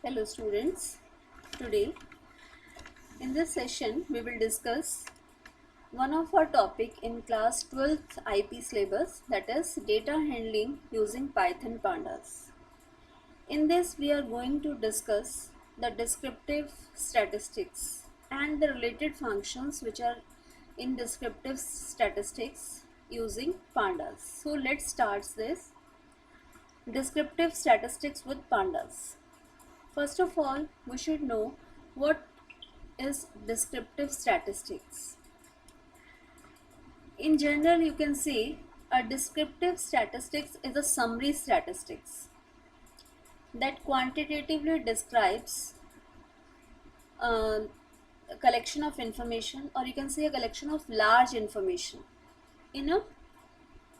Hello students, today in this session we will discuss one of our topic in class 12th IP syllabus, that is data handling using Python pandas. In this we are going to discuss the descriptive statistics and the related functions which are in descriptive statistics using pandas. So let's start this descriptive statistics with pandas. First of all, we should know what is descriptive statistics. In general, you can say a descriptive statistics is a summary statistics that quantitatively describes a collection of information, or you can say a collection of large information in a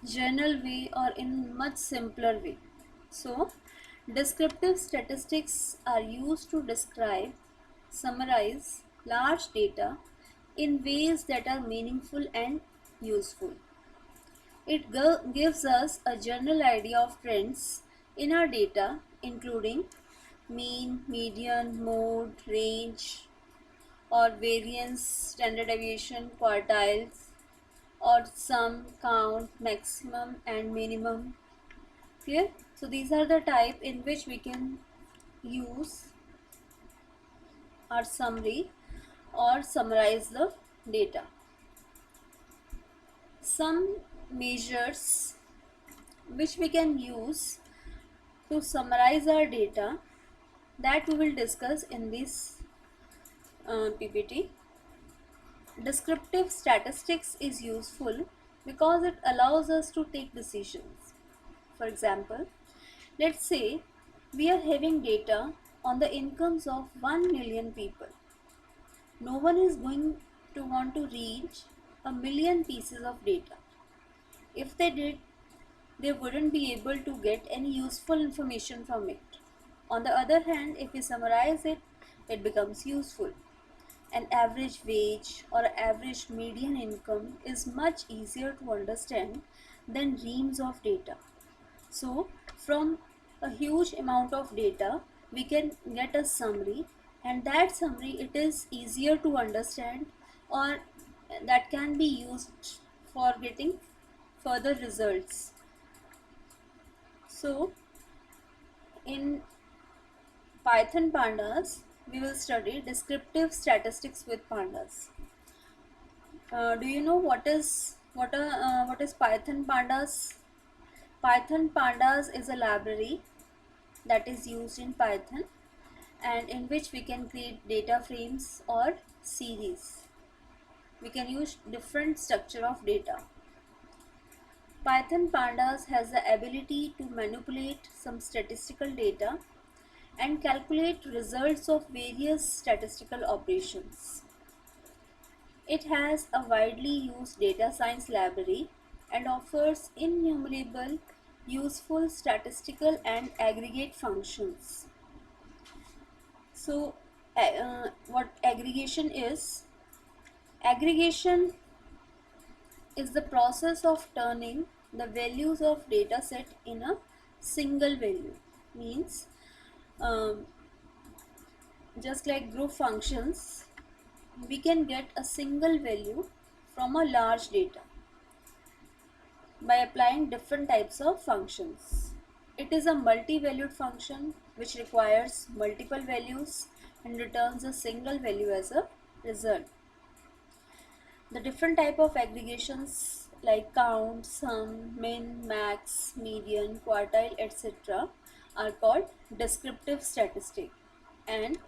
general way or in much simpler way. So, descriptive statistics are used to describe, summarize large data in ways that are meaningful and useful. It gives us a general idea of trends in our data, including mean, median, mode, range, or variance, standard deviation, quartiles, or sum, count, maximum, and minimum. Clear? So these are the type in which we can use our summary or summarize the data. Some measures which we can use to summarize our data that we will discuss in this PPT. Descriptive statistics is useful because it allows us to take decisions. For example, let's say we are having data on the incomes of 1 million people. No one is going to want to reach a million pieces of data. If they did, they wouldn't be able to get any useful information from it. On the other hand, if we summarize it, it becomes useful. An average wage or average median income is much easier to understand than reams of data. So, from a huge amount of data, we can get a summary, and that summary it is easier to understand, or that can be used for getting further results. So, in Python pandas, we will study descriptive statistics with pandas. Do you know what is Python pandas? Python pandas is a library that is used in Python and in which we can create data frames or series. We can use different structure of data. Python pandas has the ability to manipulate some statistical data and calculate results of various statistical operations. It has a widely used data science library and offers innumerable useful statistical and aggregate functions. So, what aggregation is? Aggregation is the process of turning the values of data set in a single value. Means, um, just like group functions, we can get a single value from a large data by applying different types of functions. It is a multi-valued function which requires multiple values and returns a single value as a result. The different type of aggregations like count, sum, min, max, median, quartile, etc. are called descriptive statistics, and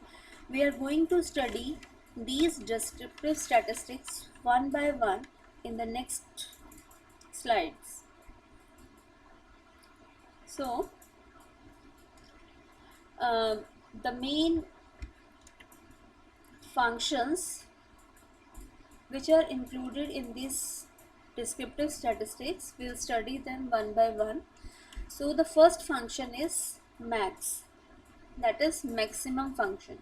we are going to study these descriptive statistics one by one in the next slides. So, uh, the main functions which are included in these descriptive statistics, we'll study them one by one. So the first function is max, that is maximum function,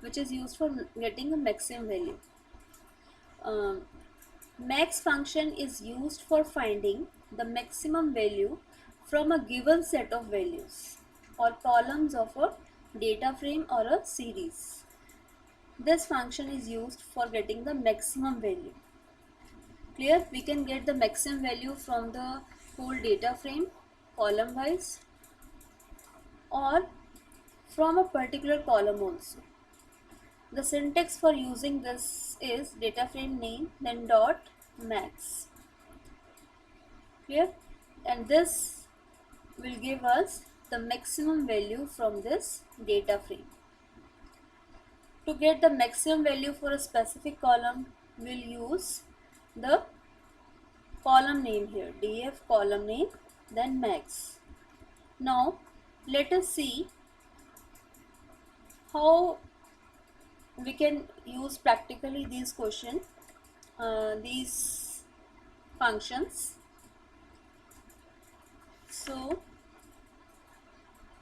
which is used for getting a maximum value. Um, Max function is used for finding the maximum value from a given set of values or columns of a data frame or a series. This function is used for getting the maximum value. Clear? We can get the maximum value from the whole data frame column wise or from a particular column also. The syntax for using this is data frame name then dot max. Clear? And this will give us the maximum value from this data frame. To get the maximum value for a specific column, we'll use the column name here, df column name then max. Now let us see how we can use practically these these functions. So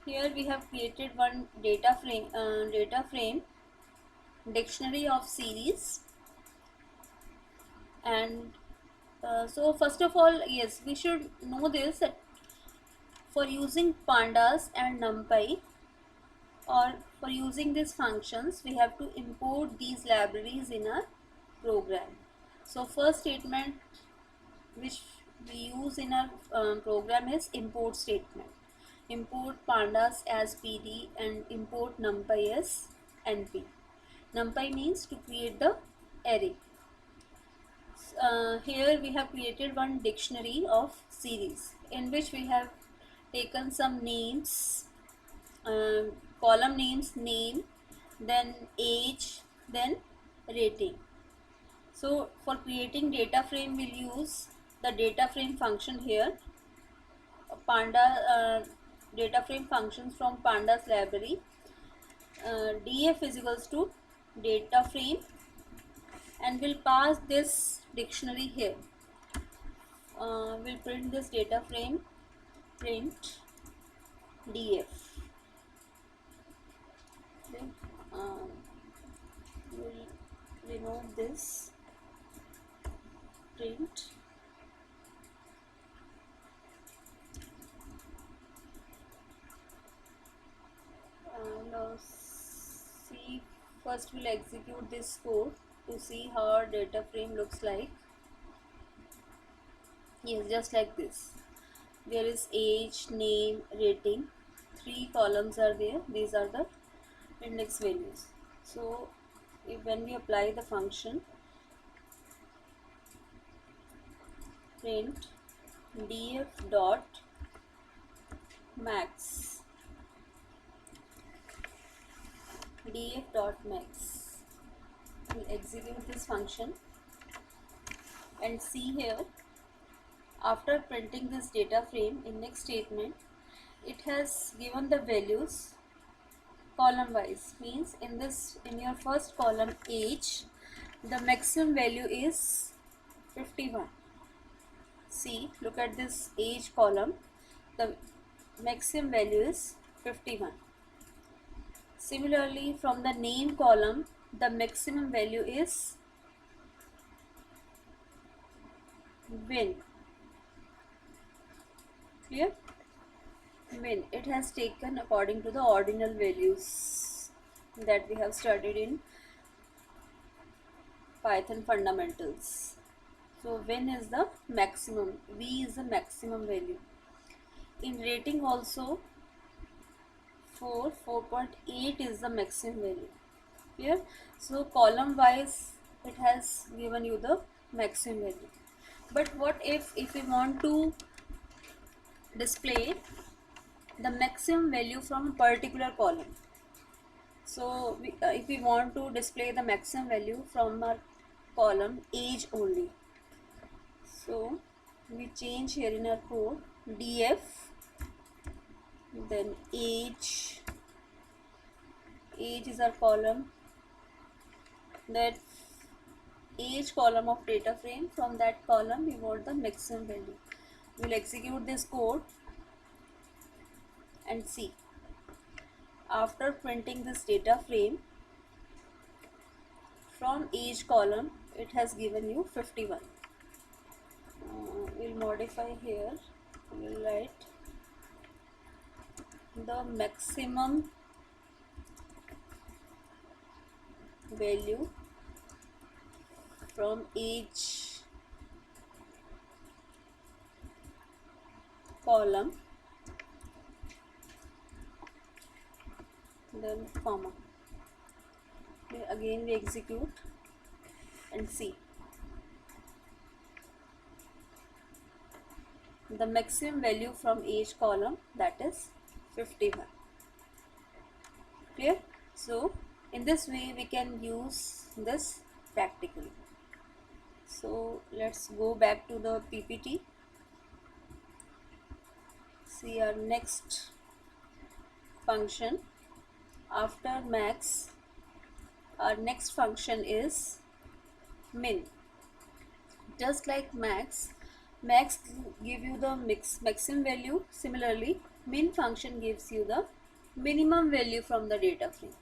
here we have created one data frame dictionary of series, and so first of all, yes, we should know this, that for using pandas and numpy, or for using these functions, we have to import these libraries in our program. So first statement which we use in our program is import statement. Import pandas as pd and import numpy as np. Numpy means to create the array. Here we have created one dictionary of series in which we have taken some names, column names, name, then age, then rating. So for creating data frame, we'll use the data frame function here, data frame functions from pandas library. Df is equals to data frame, and we'll pass this dictionary here. We'll print this data frame, print df. Okay. We'll remove this, print now see, first we'll execute this code to see how our data frame looks like. Yes, just like this. There is age, name, rating. 3 columns are there. These are the index values. So when we apply the function print df dot max, we'll execute this function and see here, after printing this data frame in next statement, it has given the values column wise. Means in your first column age, the maximum value is 51. See, look at this age column, the maximum value is 51. Similarly, from the name column, the maximum value is win. Clear? Win. It has taken according to the ordinal values that we have studied in Python fundamentals. So win is the maximum, v is the maximum value. In rating also 4.8 is the maximum value. Clear? So column wise it has given you the maximum value. But what if we want to display the maximum value from a particular column? So if we want to display the maximum value from our column age only, so we change here in our code df then age is our column, that age column of data frame, from that column we want the maximum value. We'll execute this code and see, after printing this data frame from age column, it has given you 51. We'll modify here, we'll write the maximum value from age column, then comma. Again we execute and see the maximum value from age column, that is 51. Clear? So in this way we can use this practically. So let's go back to the PPT. See our next function after max. Our next function is min. Just like max give you the maximum value. Similarly, min function gives you the minimum value from the data frame.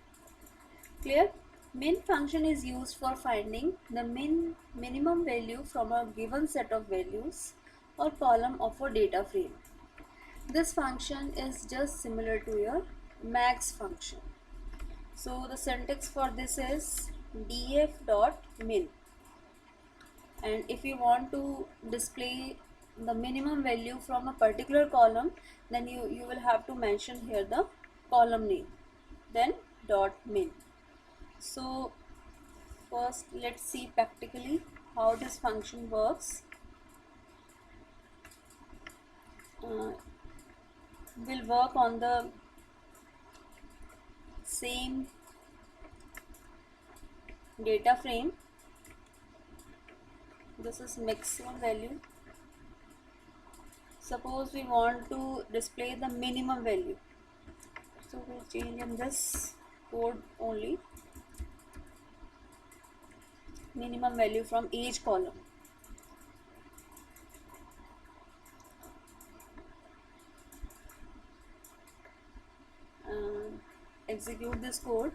Clear? Min function is used for finding the minimum value from a given set of values or column of a data frame. This function is just similar to your max function. So the syntax for this is df.min, and if you want to display the minimum value from a particular column, then you will have to mention here the column name, then dot min. So first let's see practically how this function works. We'll work on the same data frame. This is maximum value. Suppose we want to display the minimum value, so we'll change in this code only minimum value from age column. Execute this code.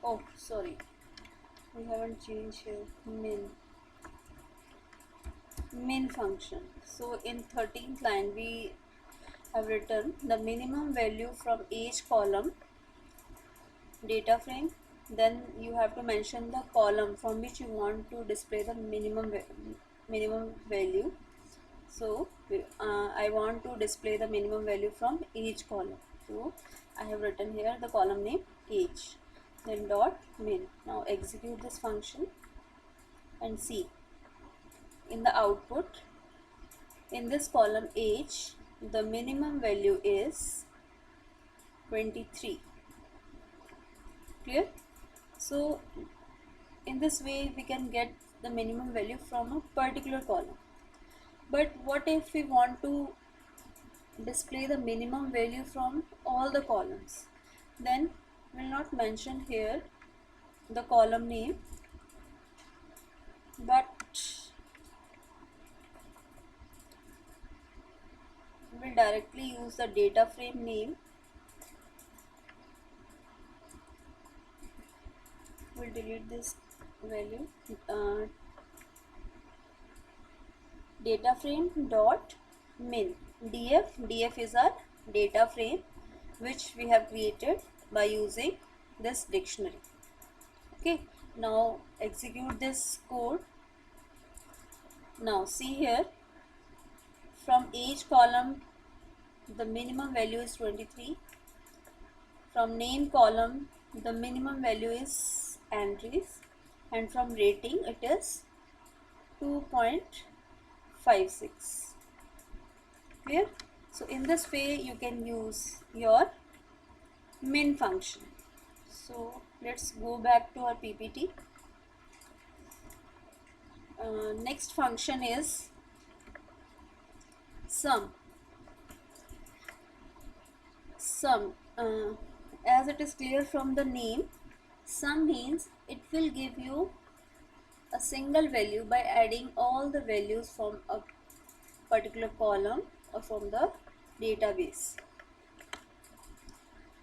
Oh sorry, we haven't changed here min function. So in 13th line we have written the minimum value from age column data frame, then you have to mention the column from which you want to display the minimum value. So I want to display the minimum value from age column, so I have written here the column name age, then dot min. Now execute this function and see in the output, in this column age, the minimum value is 23. Clear? So in this way we can get the minimum value from a particular column. But what if we want to display the minimum value from all the columns? Then we'll not mention here the column name, but we'll directly use the data frame name. We'll delete this value. Data frame dot min. df is our data frame which we have created by using this dictionary. Okay, now execute this code. Now see here, from age column the minimum value is 23. From name column the minimum value is Andres, and from rating it is 2.56. Clear? So in this way you can use your min function. So let's go back to our PPT. Next function is sum. As it is clear from the name, sum means it will give you a single value by adding all the values from a particular column or from the database.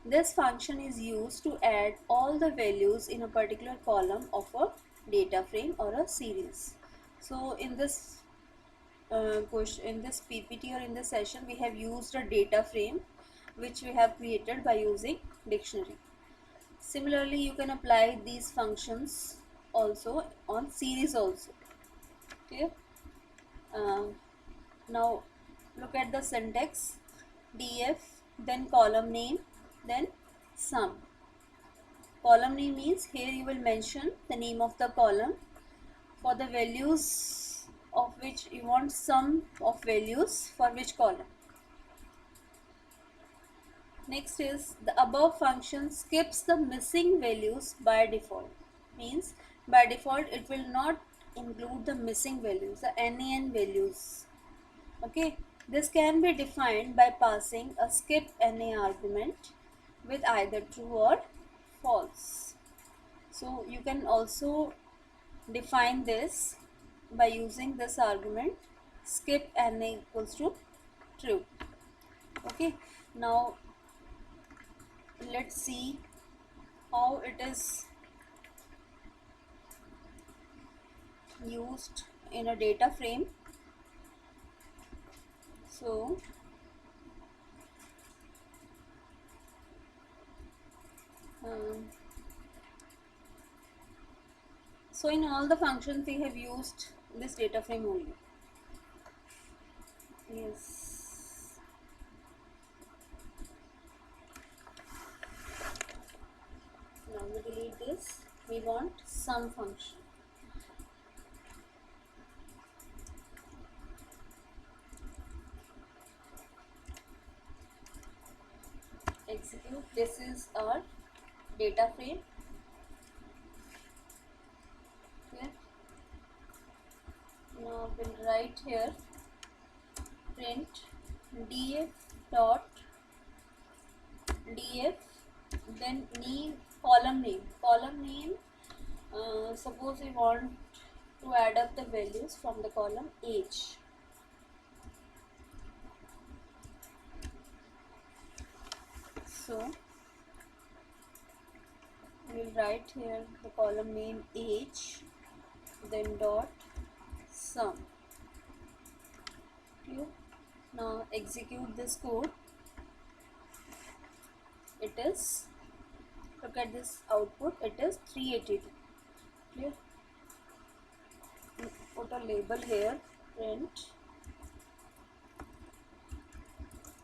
This function is used to add all the values in a particular column of a data frame or a series. So in this in this PPT or in this session we have used a data frame which we have created by using dictionary. Similarly, you can apply these functions also on series also. Clear? Um, Now look at the syntax. Df, then column name, then sum. Column name means here you will mention the name of the column for the values of which you want sum of values for which column. Next is the above function skips the missing values by default. Means by default it will not include the missing values, the NaN values. Okay, this can be defined by passing a skip NA argument with either true or false. So you can also define this by using this argument skip NA equals to true. Okay, now let's see how it is used in a data frame. So um, so in all the functions we have used this data frame only. Yes. Now we delete this. We want sum function. Execute. This is our data frame. Okay. Now we'll write here print df dot df, then name, column name. Column name. Suppose we want to add up the values from the column age. So we'll write here the column name age, then dot sum. Okay. Now execute this code. It is, look at this output, it is 382. Clear? Put a label here, print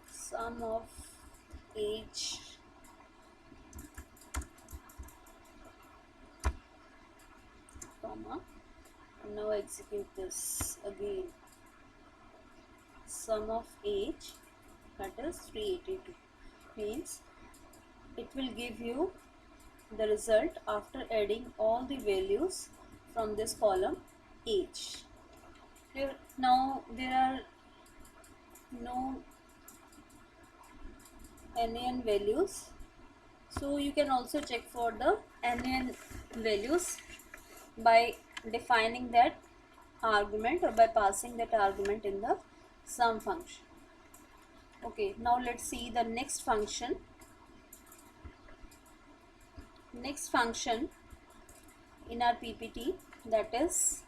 sum of age comma, and now execute this again. Sum of age, that is 382, means it will give you the result after adding all the values from this column age. Here, now there are no NaN values, so you can also check for the NaN values by defining that argument or by passing that argument in the sum function. Okay, now let's see the next function. Next function in our PPT, that is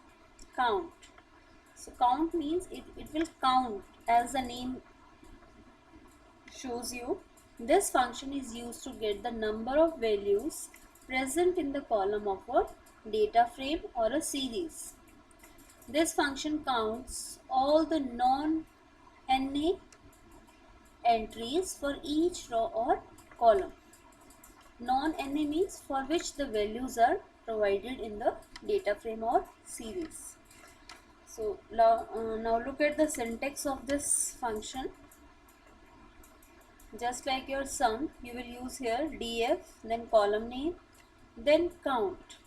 count. So count means it will count, as the name shows you. This function is used to get the number of values present in the column of a data frame or a series. This function counts all the non-NA entries for each row or column. Non-NA means for which the values are provided in the data frame or series. So now look at the syntax of this function. Just like your sum, you will use here df, then column name, then count,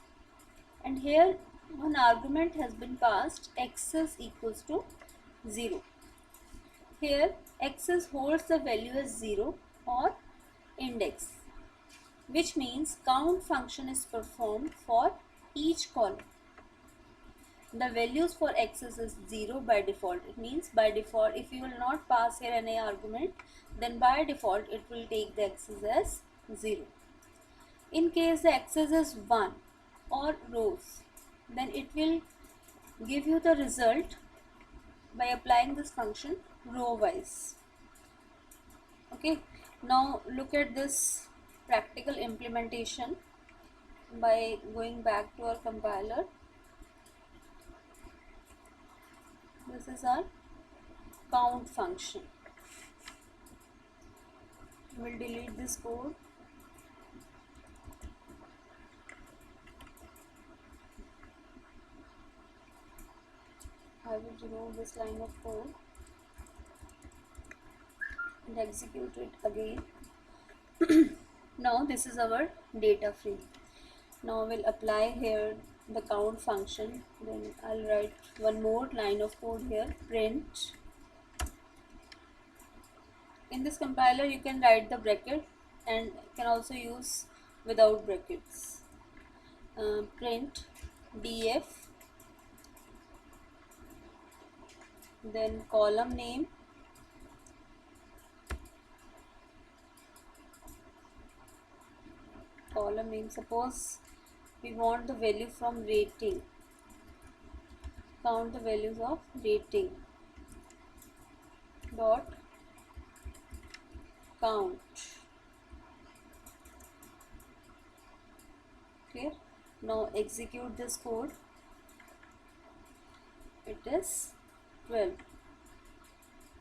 and here one argument has been passed, access equals to 0. Here access holds the value as 0 or index, which means count function is performed for each column. The values for access is 0 by default. It means by default, if you will not pass here any argument, then by default it will take the access as 0. In case the access is 1 or rows, then it will give you the result by applying this function row wise. Okay, now look at this practical implementation by going back to our compiler. This is our count function. We'll delete this code. I will remove this line of code and execute it again. Now this is our data frame. Now we'll apply here the count function. Then I'll write one more line of code here, print. In this compiler you can write the bracket and can also use without brackets. Print df, then column name, suppose we want the value from rating, count the values of rating dot count. Clear? Now execute this code. It is 12.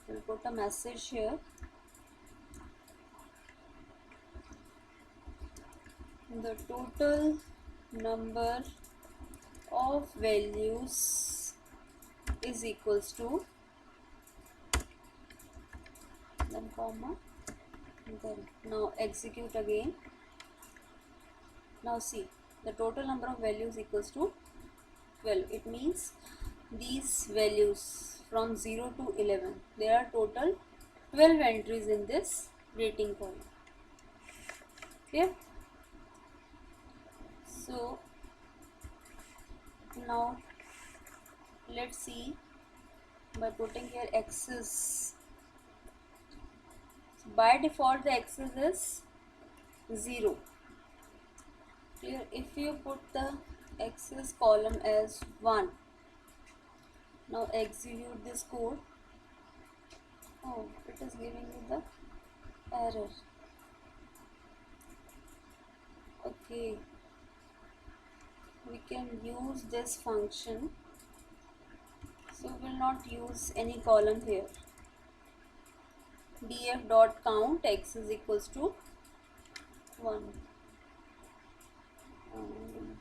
We'll put a message here. The total number of values is equals to, then comma, then now execute again. Now see, the total number of values equals to 12. It means these values from 0 to 11, there are total 12 entries in this rating column. Clear? So now let's see by putting here axis. So by default the axis is 0. Clear? If you put the axis column as 1, now execute this code. Oh, it is giving me the error. Okay, we can use this function, so we will not use any column here. df dot count x is equals to 1.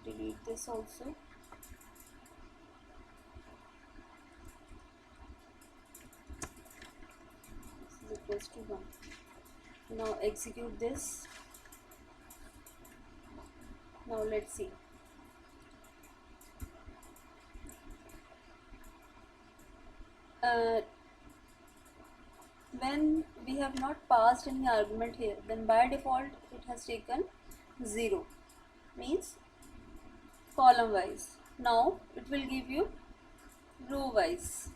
Delete this also. This is equals to 1. Now execute this. Now let's see. When we have not passed any argument here, then by default it has taken 0, means column wise. Now it will give you row wise.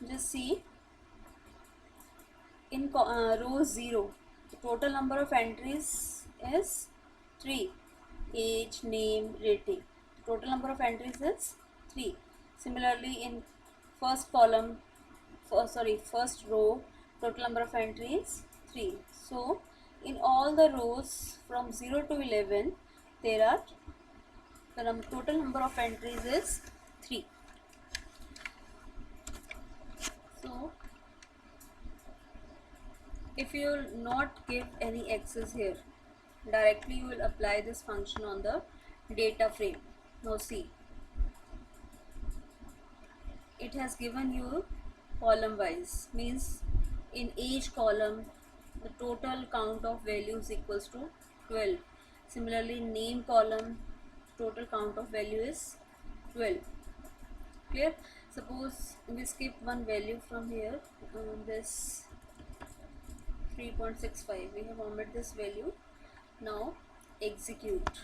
Just see, in row 0, the total number of entries is 3. Age, name, rating. Total number of entries is 3. Similarly, in first column, first row, total number of entries 3. So in all the rows from 0 to 11, there are the total number of entries is 3. So if you will not give any access here, directly you will apply this function on the data frame. Now see, it has given you column wise, means in age column the total count of values equals to 12. Similarly, name column, total count of value is 12. Clear? Suppose we skip one value from here, this 3.65, we have omitted this value. Now execute.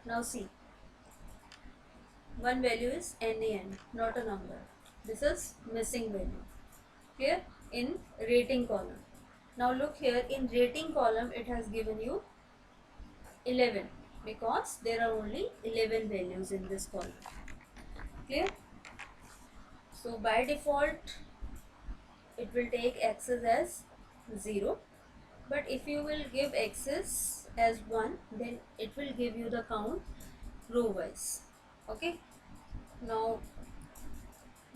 Now see, one value is NaN, not a number. This is missing value. Here in rating column. Now look here, in rating column it has given you 11 because there are only 11 values in this column. Clear? So by default it will take access as 0. But if you will give x's as 1, then it will give you the count row wise. Okay, now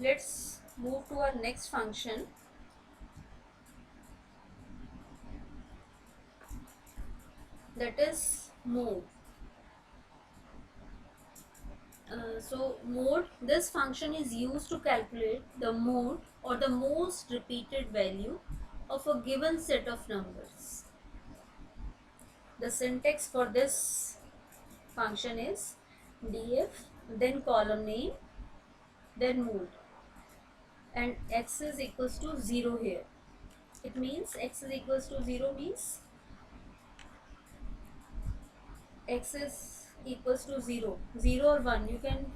let's move to our next function, that is mode. So mode, this function is used to calculate the mode or the most repeated value of a given set of numbers. The syntax for this function is df, then column name, then mode, and x is equals to 0 here. It means x is equals to 0 means x is equals to 0, 0 or 1. You can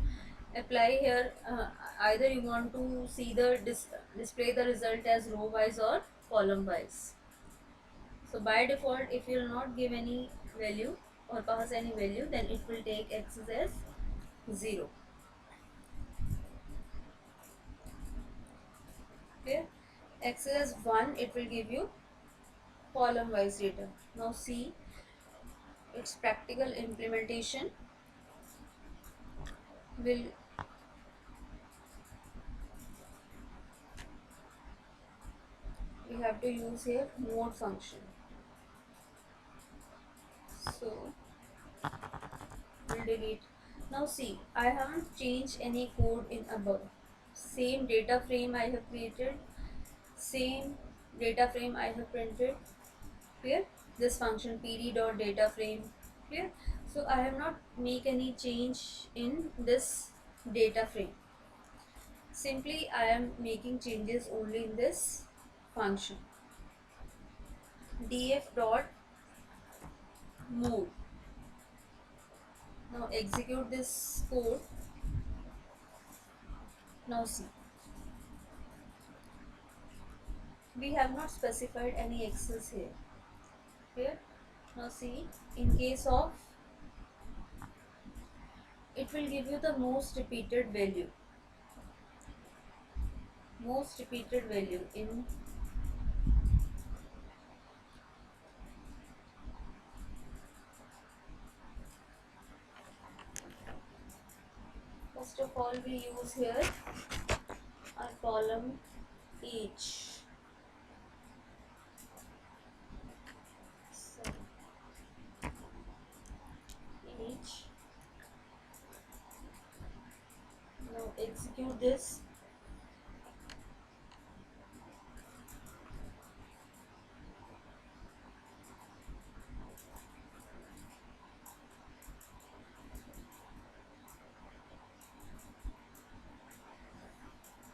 apply here, either you want to see the display the result as row wise or column wise. So by default, if you will not give any value or pass any value, then it will take x as 0. Okay, x is 1, it will give you column wise data. Now see its practical implementation. Will we have to use here mode function. So we'll delete. Now see, I haven't changed any code in above. Same data frame I have created, same data frame I have printed. Clear? This function pd dot data frame. Clear? So I have not make any change in this data frame. Simply I am making changes only in this function. df dot mode. Now execute this code. Now see, we have not specified any x's here. Here, now see, in case of, it will give you the most repeated value. Most repeated value in first of all we use here our column each. So each. Now execute this.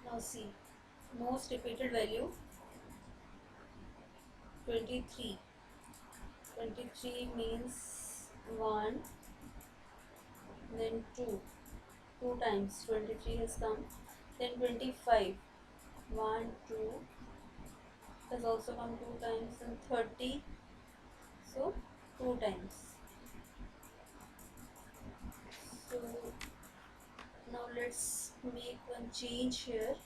Now see, most repeated value 23. 23 means 1, then 2. 2 times 23 has come. Then 25. 1, 2 has also come 2 times, and 30. So 2 times. So now let's make one change here.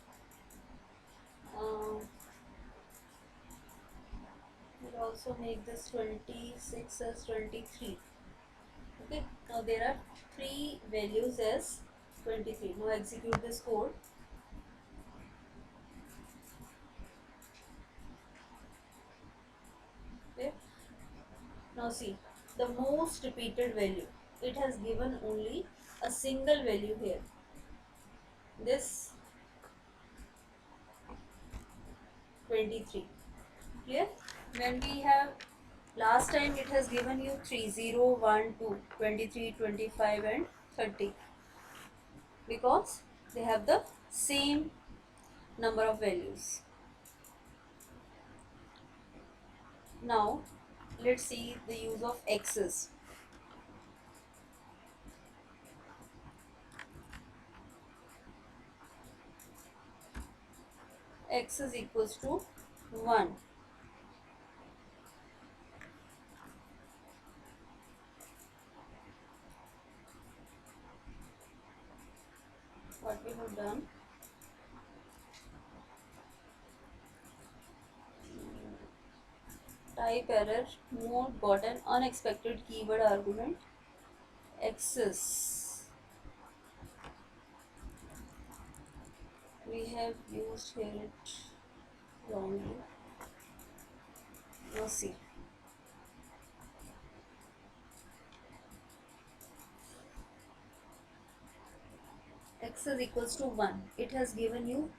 We'll also make this 26 as 23. Okay, now there are 3 values as 23. Now execute this code. Okay, now see, the most repeated value, it has given only a single value here, this 23. Clear? When we have last time, it has given you 3, 0, 1, 2, 23, 25 and 30, because they have the same number of values. Now let's see the use of x's. X is equals to 1. What we have done, type error, mode got an unexpected keyword argument, access. We have used here it wrongly. Now see. X is equals to 1. It has given you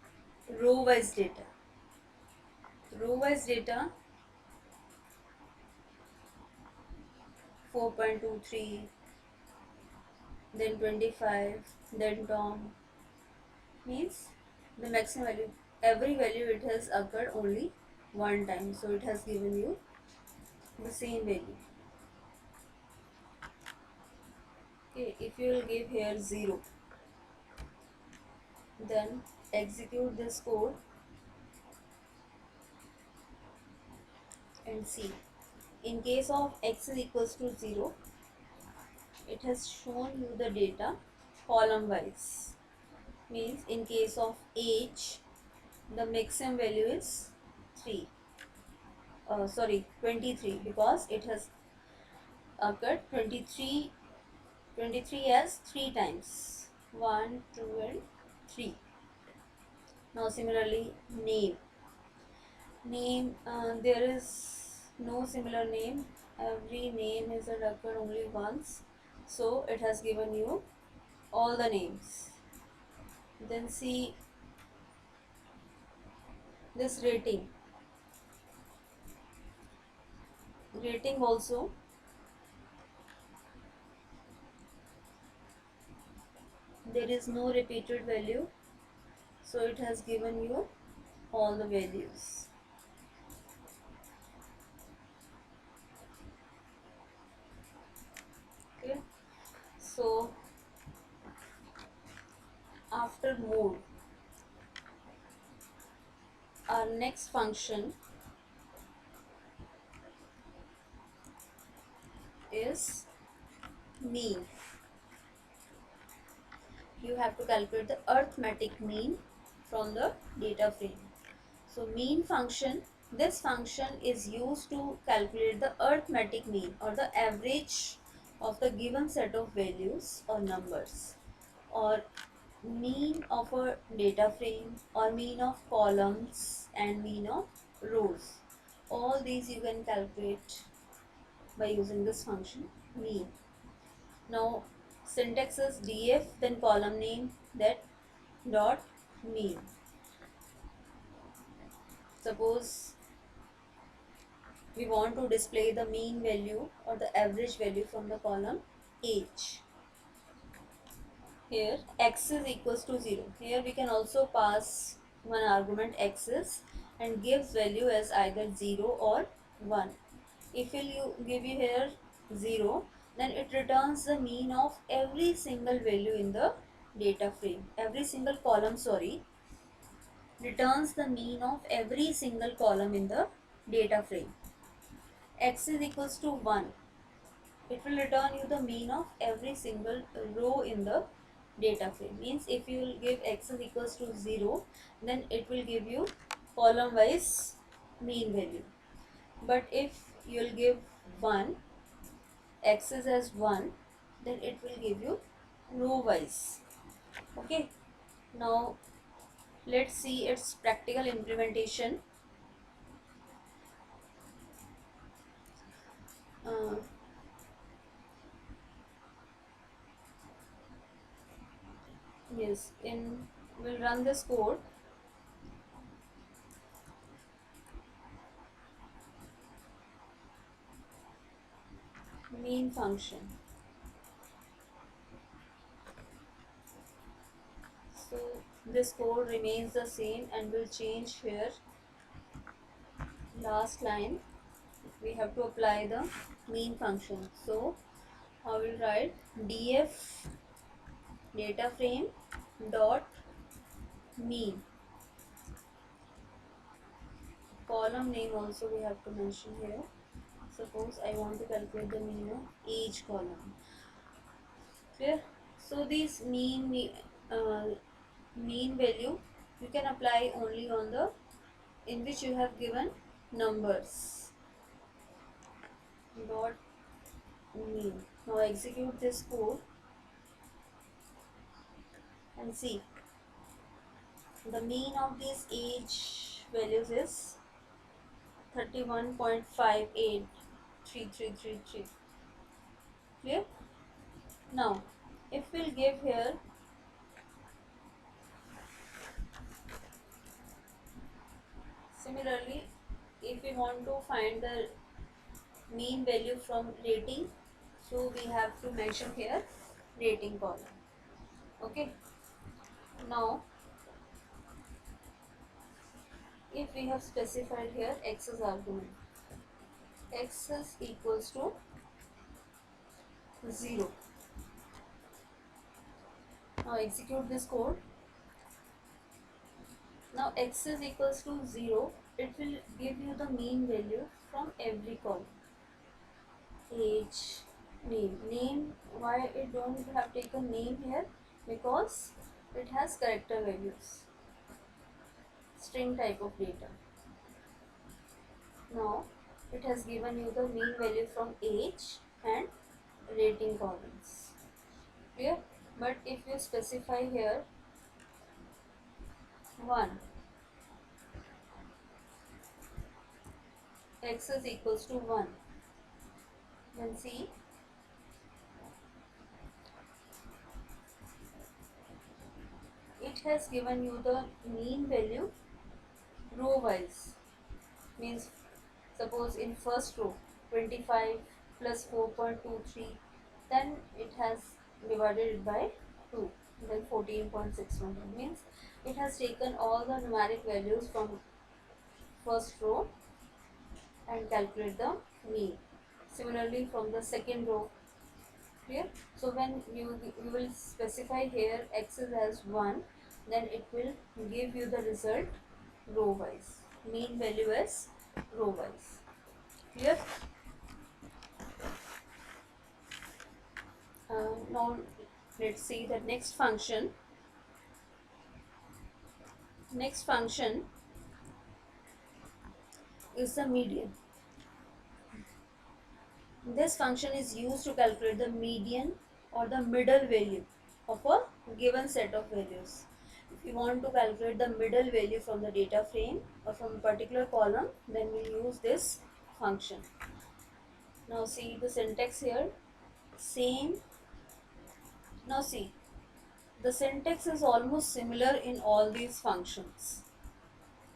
row wise data. Row wise data 4.23, then 25, then Tom. Means the maximum value, every value it has occurred only one time. So it has given you the same value. Okay, if you will give here 0, then execute this code and see. In case of x is equals to 0, it has shown you the data column wise. Means in case of age, the maximum value is 3. 23, because it has occurred 23 as 3 times. 1, 2 and 3. Now similarly name. There is no similar name. Every name is occurred only once. So it has given you all the names. Then see this rating. Rating also there is no repeated value, so it has given you all the values. Okay, so after mode, our next function is mean. You have to calculate the arithmetic mean from the data frame. So mean function, this function is used to calculate the arithmetic mean or the average of the given set of values or numbers, or mean of a data frame, or mean of columns and mean of rows. All these you can calculate by using this function mean. Now syntax is df, then column name, that dot mean. Suppose we want to display the mean value or the average value from the column age. Here x is equals to 0. Here we can also pass one argument x's and gives value as either 0 or 1. If you give you here 0, then it returns the mean of every single value in the data frame. Every single column, returns the mean of every single column in the data frame. X is equals to 1. It will return you the mean of every single row in the data frame. Means if you will give x is equals to 0, then it will give you column wise mean value. But if you will give 1, x is as 1, then it will give you row wise. Okay, now let's see its practical implementation. uh, yes, we'll run this code. Mean function. So this code remains the same and will change here. Last line, we have to apply the mean function. So I will write df data frame dot mean. Column name also we have to mention here. Suppose I want to calculate the mean of each column. Clear? So this mean value you can apply only on the in which you have given numbers. dot mean. Now execute this code and see the mean of these age values is 31.583333. Clear? Now if we'll give here similarly, if we want to find the mean value from rating, so we have to mention here rating column. Okay, now if we have specified here x as argument, x is equals to 0. Now execute this code. Now x is equals to 0, it will give you the mean value from every column. Age, name, why it don't have taken name here? Because it has character values, string type of data. Now it has given you the mean value from age and rating columns. Clear? But if you specify here 1, x is equals to 1, then see it has given you the mean value row wise. Means suppose in first row 25 plus 4.23, then it has divided it by 2, then 14.61. Means it has taken all the numeric values from first row and calculate the mean. Similarly from the second row. Clear? So when you will specify here x is as 1, then it will give you the result row wise, mean value as row wise. Clear? Now let's see the next function. Next function is the median. This function is used to calculate the median or the middle value of a given set of values. If you want to calculate the middle value from the data frame or from a particular column, then we'll use this function. Now see the syntax here, same. Now see, the syntax is almost similar in all these functions.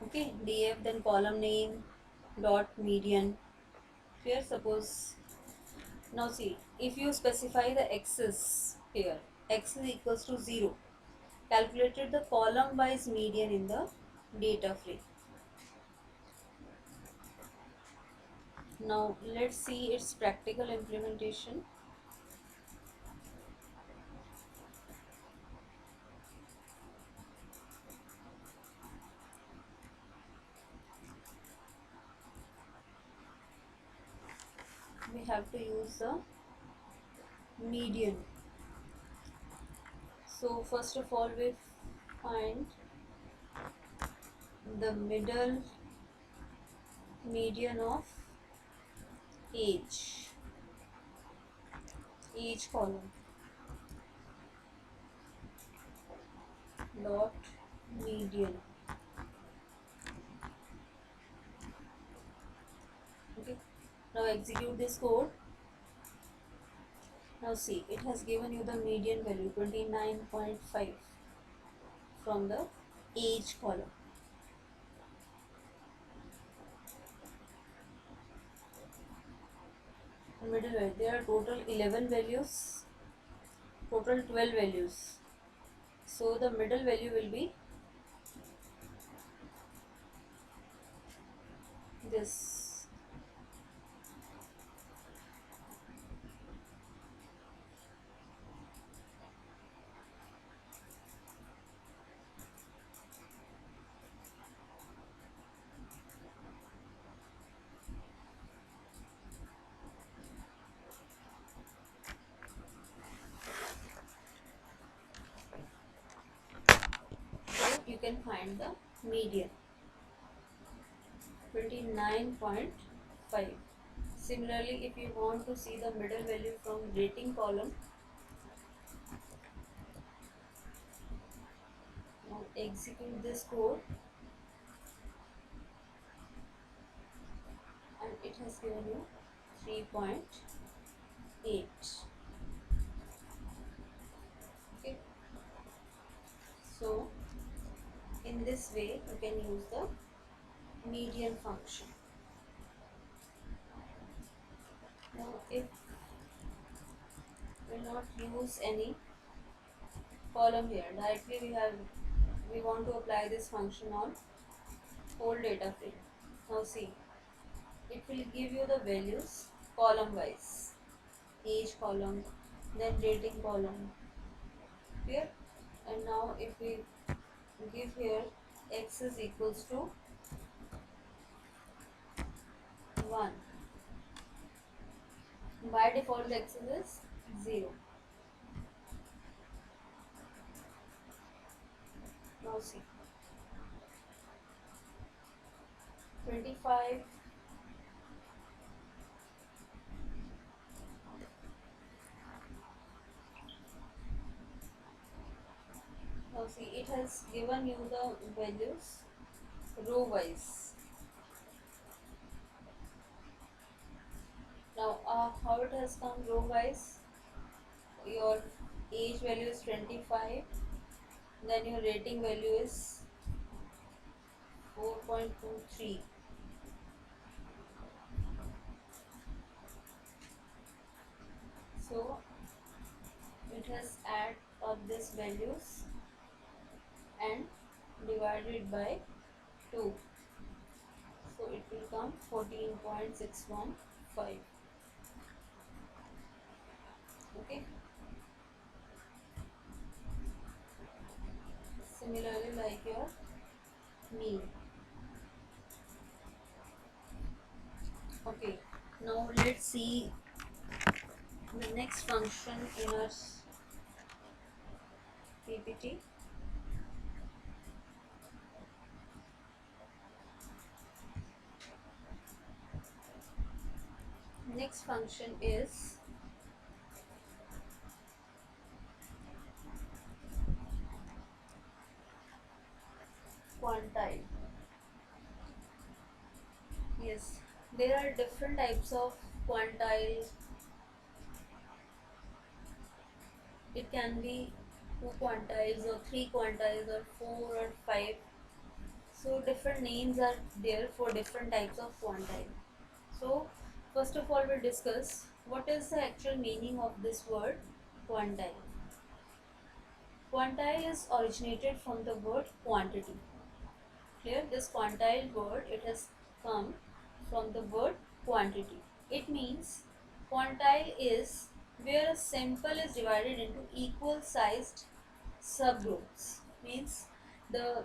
Okay, df, then column name, dot median. Here suppose, now see, if you specify the x's here, x is equals to 0, calculated the column wise median in the data frame. Now let's see its practical implementation. We have to use the median. So first of all we find the middle median of age column dot median. Okay, now execute this code. Now see, it has given you the median value 29.5 from the age column. Middle value, there are total 11 values, total 12 values. So the middle value will be this. You can find the median 29.5. Similarly, if you want to see the middle value from rating column, now execute this code and it has given you 3.8. Okay, so in this way you can use the median function. Now if we not use any column here, directly we want to apply this function on whole data frame. Now see, it will give you the values column wise, age column, then rating column. Clear? And now if we give here x is equals to 1, by default x is 0. Now see, 25, now see it has given you the values row wise. Now how it has come row wise? Your age value is 25, then your rating value is 4.23. So it has add up these values and divided by 2. So it will come 14.615. Okay. Similarly, like your mean. Okay. Now let's see the next function in our PPT. Next function is quantile. Yes, there are different types of quantile. It can be 2 quantiles or 3 quantiles or 4 or 5. So different names are there for different types of quantile. So first of all we'll discuss what is the actual meaning of this word quantile. Quantile is originated from the word quantity. Clear? This quantile word, it has come from the word quantity. It means quantile is where a sample is divided into equal sized subgroups. Means the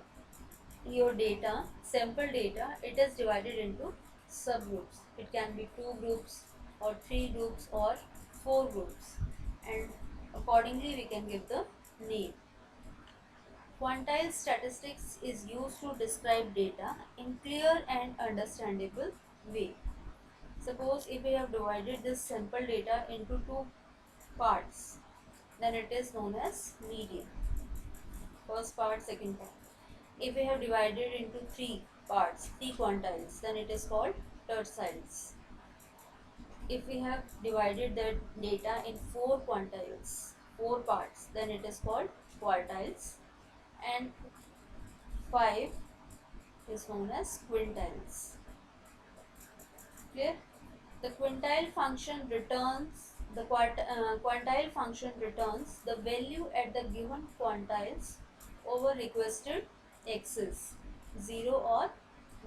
your data, sample data, it is divided into subgroups. It can be 2 groups or 3 groups or 4 groups, and accordingly we can give the name. Quantile statistics is used to describe data in clear and understandable way. Suppose if we have divided this sample data into 2 parts, then it is known as median. First part, second part. If we have divided into 3 parts, 3 quantiles, then it is called tertiles. If we have divided the data in 4 quantiles, 4 parts, then it is called quartiles, and 5 is known as quintiles. Clear? The quintile function returns quantile function returns the value at the given quantiles over requested x's 0 or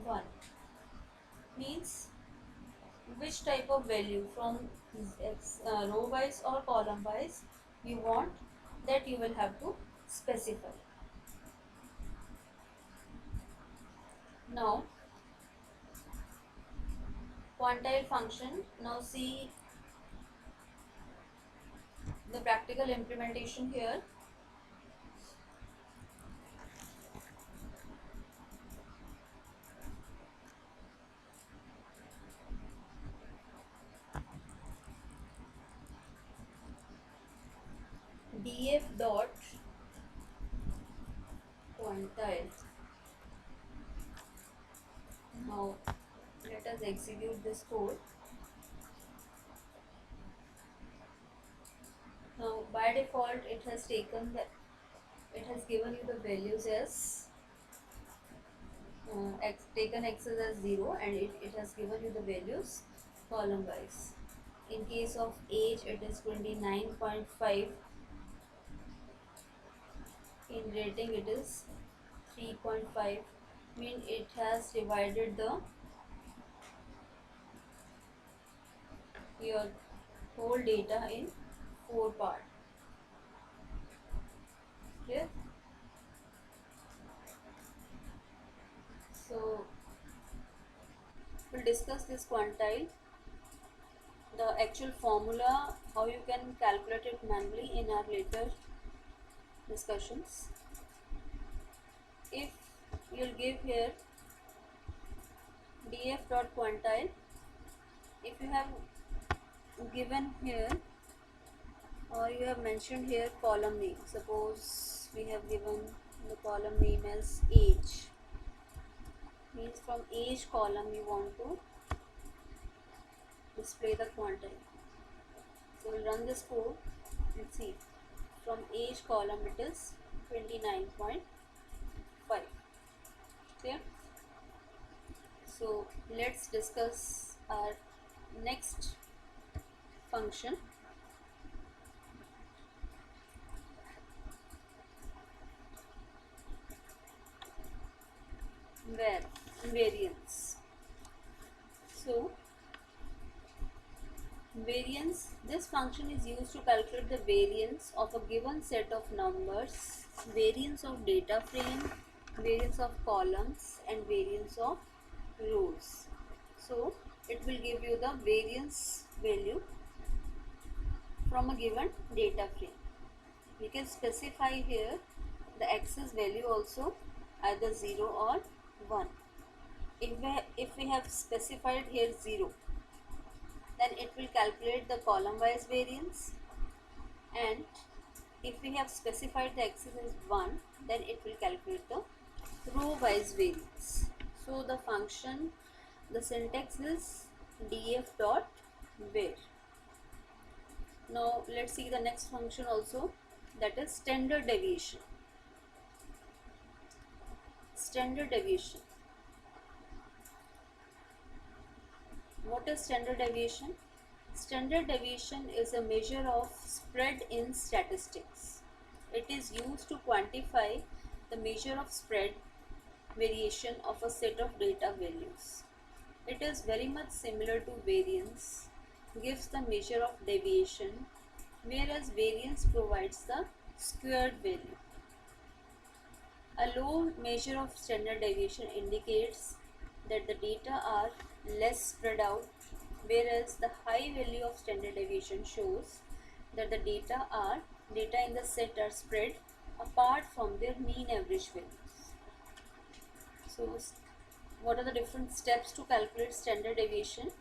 1. Means which type of value from row wise or column wise you want, that you will have to specify. Now quantile function, now see the practical implementation here. df dot quantile. Now let us execute this code. Now by default it has taken the, it has given you the values as taken x as 0, and it has given you the values column wise. In case of age it is 29.5, in rating it is 3.5, mean it has divided the your whole data in 4 parts. Clear? So we'll discuss this quantile, the actual formula, how you can calculate it manually in our later discussions. If you'll give here df dot quantile, if you have given here or you have mentioned here column name, suppose we have given the column name as age, means from age column you want to display the quantile. So we'll run this code and see, from age column it is 29.5. Okay, so let's discuss our next function, where variance. So variance, this function is used to calculate the variance of a given set of numbers, variance of data frame, variance of columns, and variance of rows. So it will give you the variance value from a given data frame. We can specify here the axis value also, either 0 or 1. If we have specified here 0, then it will calculate the column wise variance, and if we have specified the axis as 1, then it will calculate the row wise variance. So the function, the syntax is df dot var. Now let's see the next function also, that is standard deviation. Standard deviation. What is standard deviation? Standard deviation is a measure of spread in statistics. It is used to quantify the measure of spread variation of a set of data values. It is very much similar to variance, gives the measure of deviation, whereas variance provides the squared value. A low measure of standard deviation indicates that the data are less spread out, whereas the high value of standard deviation shows that the data in the set are spread apart from their mean average values. So what are the different steps to calculate standard deviation?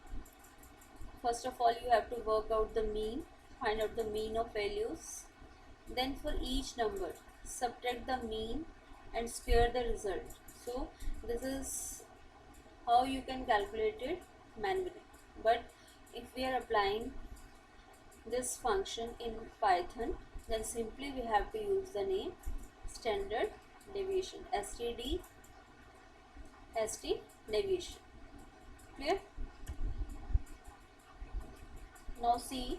First of all, you have to work out the mean, find out the mean of values. Then for each number, subtract the mean and square the result. So this is how you can calculate it manually. But if we are applying this function in Python, then simply we have to use the name standard deviation, STD, deviation. Clear? Now see,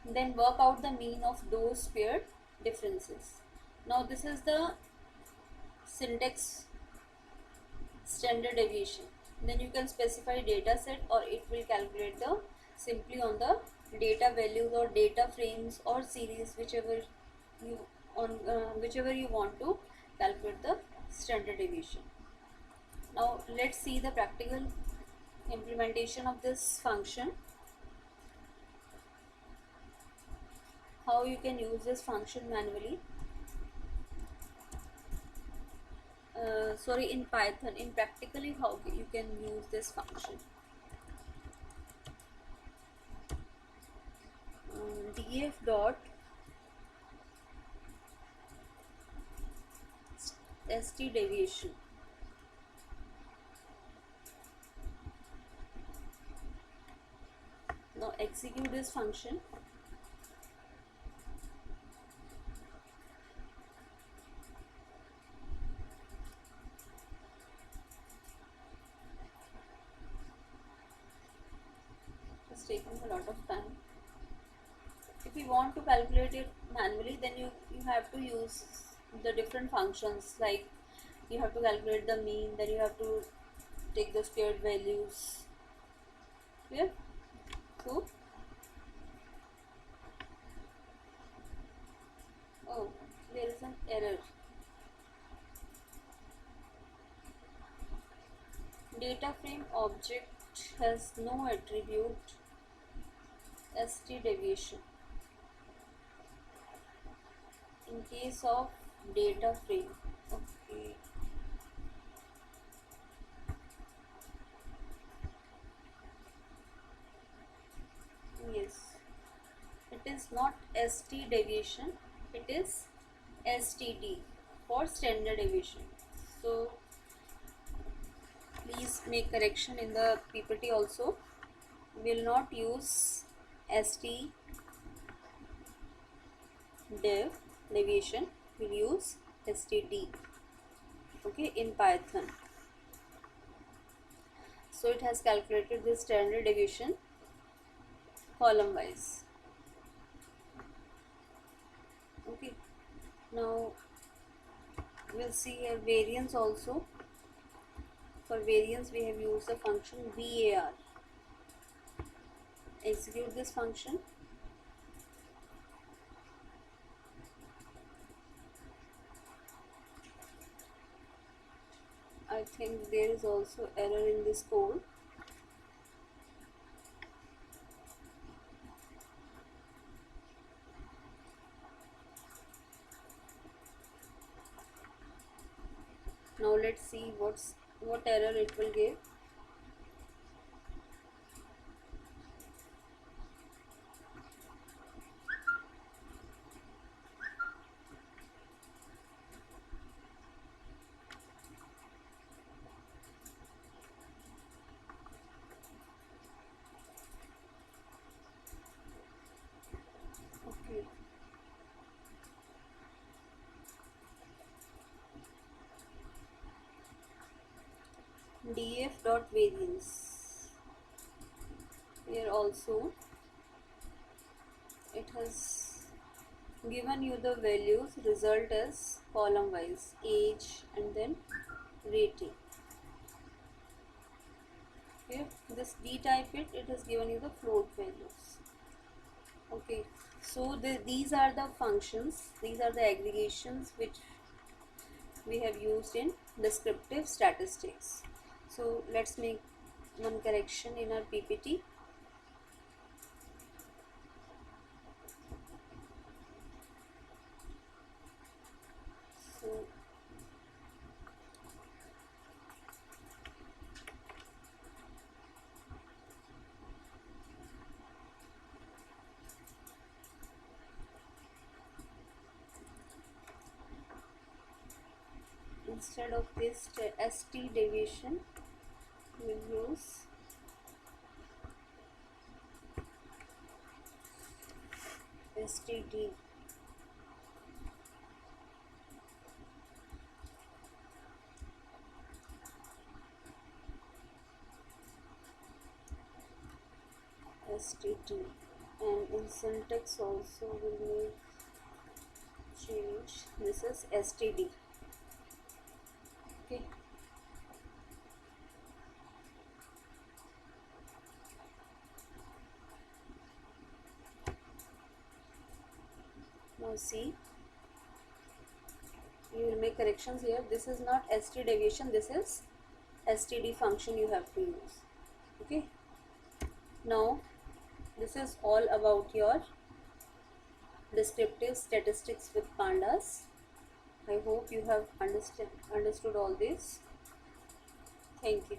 then work out the mean of those paired differences. Now this is the syntax standard deviation. Then you can specify data set, or it will calculate the simply on the data values or data frames or series, whichever you want to calculate the standard deviation. Now let's see the practical implementation of this function, how you can use this function manually. In Python, in practically how you can use this function. df dot st deviation. Now execute this function. It's taking a lot of time. If you want to calculate it manually, then you have to use the different functions, like you have to calculate the mean, then you have to take the squared values. Clear? So, oh, there is an error. Data frame object has no attribute st deviation in case of data frame. Okay. Yes, it is not st deviation, it is std for standard deviation. So please make correction in the PPT also. Will not use st dev deviation, will use std, okay, in Python. So it has calculated the standard deviation column wise. Okay, now we'll see a variance also. For variance we have used the function var. Execute this function. I think there is also error in this code. Now let's see what error it will give. Okay. df dot variance. Here also it has given you the values, result as column wise, age and then rating. Here this d type it has given you the float values. Okay, so these are the functions, these are the aggregations which we have used in descriptive statistics. So let's make one correction in our PPT. So instead of this st deviation, we'll use std. std, and in syntax also we will change, this is std. Okay, now see, you will make corrections here. This is not st deviation, this is std function you have to use. Okay, now this is all about your descriptive statistics with pandas. I hope you have understood all this. Thank you.